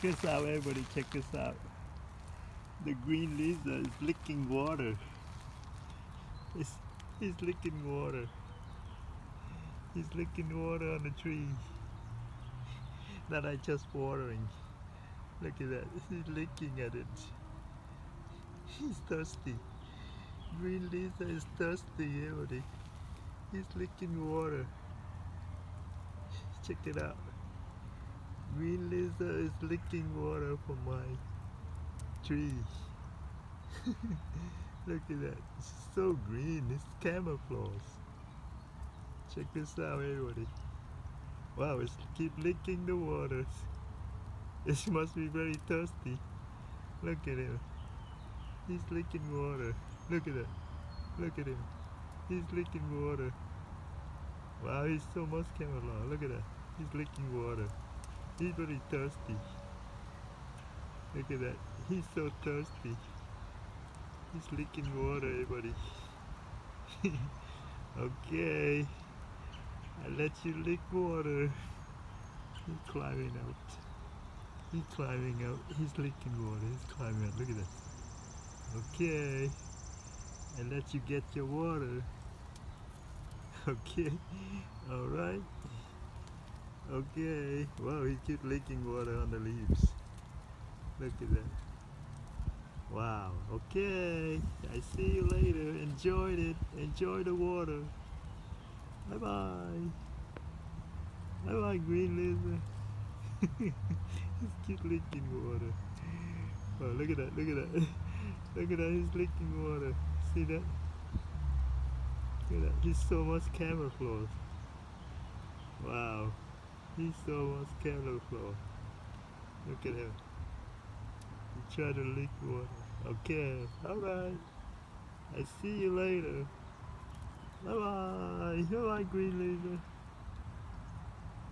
this out, everybody. Check this out. The green lizard is licking water. It's, he's licking water. He's licking water on the tree that I just watering. Look at that. He's licking at it. He's thirsty. Green lizard is thirsty, everybody. He's licking water. Check it out. Green lizard is licking water from my tree. Look at that. It's so green. It's camouflage. Check this out, everybody. Wow, it's keep licking the water. It must be very thirsty. Look at him. He's licking water. Look at that. Look at him. He's licking water. Wow, he's so much camouflage. Look at that. He's licking water. He's very thirsty. Look at that. He's so thirsty. He's licking water, everybody. Okay. I let you lick water. He's climbing out. He's climbing out. He's licking water. He's climbing out. Look at that. Okay. I let you get your water. Okay. Alright. Okay. Wow, he keeps licking water on the leaves. Look at that. Wow. Okay. I see you later. Enjoyed it. Enjoy the water. Bye bye. Bye bye, green lizard. He's keep licking water. Oh, look at that. Look at that. Look at that. He's licking water. See that? Look at that. He's so much camouflage. Wow. He's so much camouflage. Look at him. He tried to lick water. Okay. Alright. I see you later. Bye bye. Bye bye, green lizard.